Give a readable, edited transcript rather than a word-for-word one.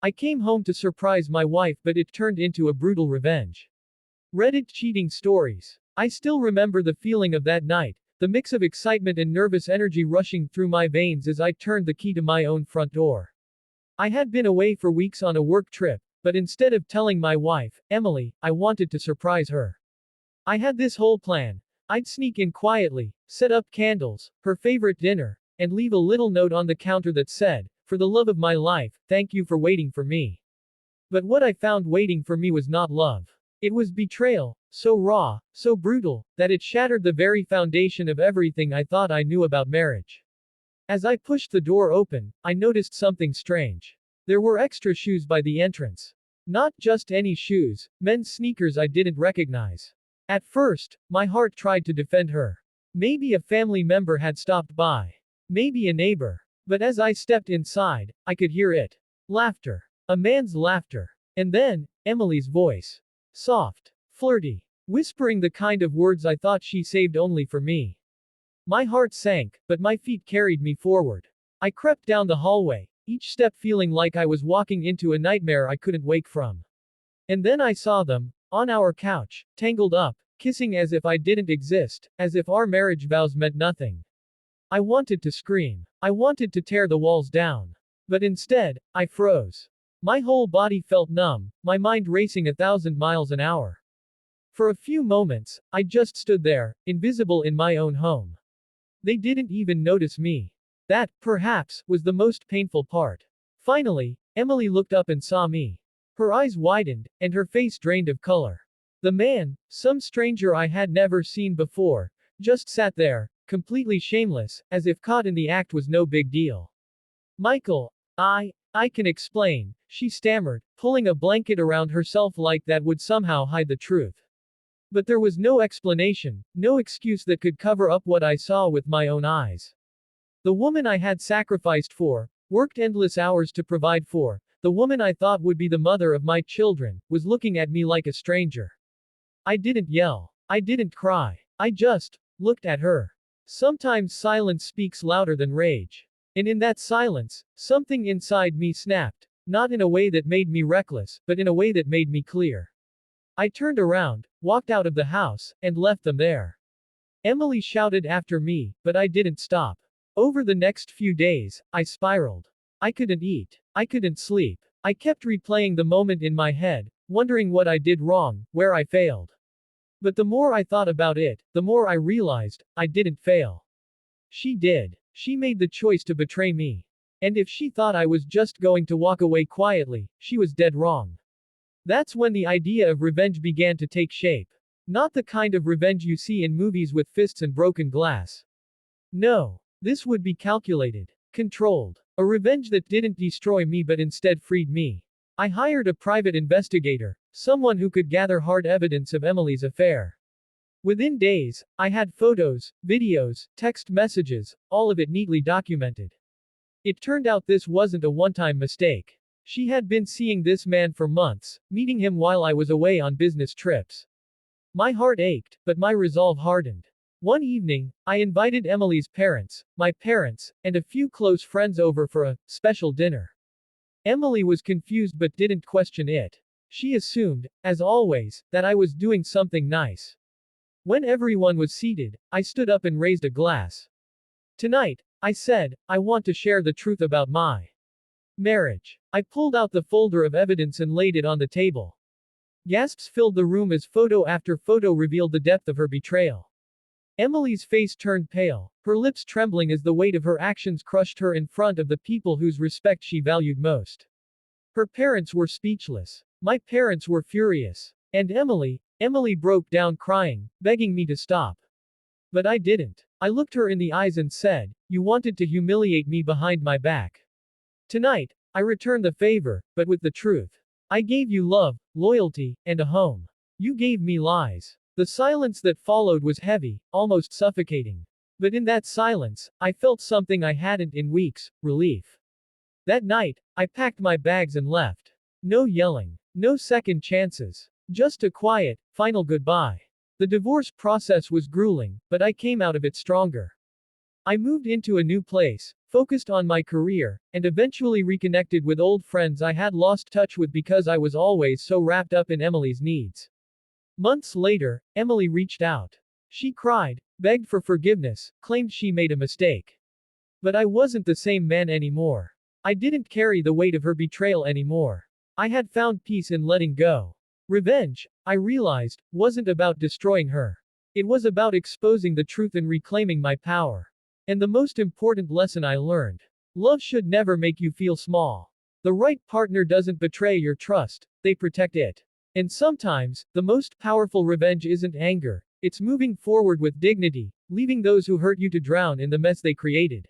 I came home to surprise my wife, but it turned into a brutal revenge. Reddit cheating stories. I still remember the feeling of that night, the mix of excitement and nervous energy rushing through my veins as I turned the key to my own front door. I had been away for weeks on a work trip, but instead of telling my wife, Emily, I wanted to surprise her. I had this whole plan. I'd sneak in quietly, set up candles, her favorite dinner, and leave a little note on the counter that said, "For the love of my life, thank you for waiting for me." But what I found waiting for me was not love. It was betrayal, so raw, so brutal, that it shattered the very foundation of everything I thought I knew about marriage. As I pushed the door open, I noticed something strange. There were extra shoes by the entrance. Not just any shoes, men's sneakers I didn't recognize. At first, my heart tried to defend her. Maybe a family member had stopped by. Maybe a neighbor. But as I stepped inside, I could hear it. Laughter. A man's laughter. And then, Emily's voice. Soft. Flirty. Whispering the kind of words I thought she saved only for me. My heart sank, but my feet carried me forward. I crept down the hallway, each step feeling like I was walking into a nightmare I couldn't wake from. And then I saw them, on our couch, tangled up, kissing as if I didn't exist, as if our marriage vows meant nothing. I wanted to scream. I wanted to tear the walls down. But instead, I froze. My whole body felt numb, my mind racing 1,000 miles an hour. For a few moments, I just stood there, invisible in my own home. They didn't even notice me. That, perhaps, was the most painful part. Finally, Emily looked up and saw me. Her eyes widened, and her face drained of color. The man, some stranger I had never seen before, just sat there, completely shameless, as if caught in the act was no big deal. Michael, I can explain, she stammered, pulling a blanket around herself like that would somehow hide the truth. But there was no explanation, no excuse that could cover up what I saw with my own eyes. The woman I had sacrificed for, worked endless hours to provide for, the woman I thought would be the mother of my children, was looking at me like a stranger. I didn't yell. I didn't cry. I just looked at her. Sometimes silence speaks louder than rage. And in that silence, something inside me snapped, not in a way that made me reckless, but in a way that made me clear. I turned around, walked out of the house, and left them there. Emily shouted after me, but I didn't stop. Over the next few days, I spiraled. I couldn't eat. I couldn't sleep. I kept replaying the moment in my head, wondering what I did wrong, where I failed. But the more I thought about it, the more I realized, I didn't fail. She did. She made the choice to betray me. And if she thought I was just going to walk away quietly, she was dead wrong. That's when the idea of revenge began to take shape. Not the kind of revenge you see in movies with fists and broken glass. No. This would be calculated. Controlled. A revenge that didn't destroy me but instead freed me. I hired a private investigator, someone who could gather hard evidence of Emily's affair. Within days, I had photos, videos, text messages, all of it neatly documented. It turned out this wasn't a one-time mistake. She had been seeing this man for months, meeting him while I was away on business trips. My heart ached, but my resolve hardened. One evening, I invited Emily's parents, my parents, and a few close friends over for a special dinner. Emily was confused but didn't question it. She assumed, as always, that I was doing something nice. When everyone was seated, I stood up and raised a glass. Tonight, I said, I want to share the truth about my marriage. I pulled out the folder of evidence and laid it on the table. Gasps filled the room as photo after photo revealed the depth of her betrayal. Emily's face turned pale, her lips trembling as the weight of her actions crushed her in front of the people whose respect she valued most. Her parents were speechless. My parents were furious. And Emily broke down crying, begging me to stop. But I didn't. I looked her in the eyes and said, "You wanted to humiliate me behind my back. Tonight, I return the favor, but with the truth. I gave you love, loyalty, and a home. You gave me lies." The silence that followed was heavy, almost suffocating. But in that silence, I felt something I hadn't in weeks, relief. That night, I packed my bags and left. No yelling. No second chances. Just a quiet, final goodbye. The divorce process was grueling, but I came out of it stronger. I moved into a new place, focused on my career, and eventually reconnected with old friends I had lost touch with because I was always so wrapped up in Emily's needs. Months later, Emily reached out. She cried, begged for forgiveness, claimed she made a mistake. But I wasn't the same man anymore. I didn't carry the weight of her betrayal anymore. I had found peace in letting go. Revenge, I realized, wasn't about destroying her. It was about exposing the truth and reclaiming my power. And the most important lesson I learned: love should never make you feel small. The right partner doesn't betray your trust, they protect it. And sometimes, the most powerful revenge isn't anger, it's moving forward with dignity, leaving those who hurt you to drown in the mess they created.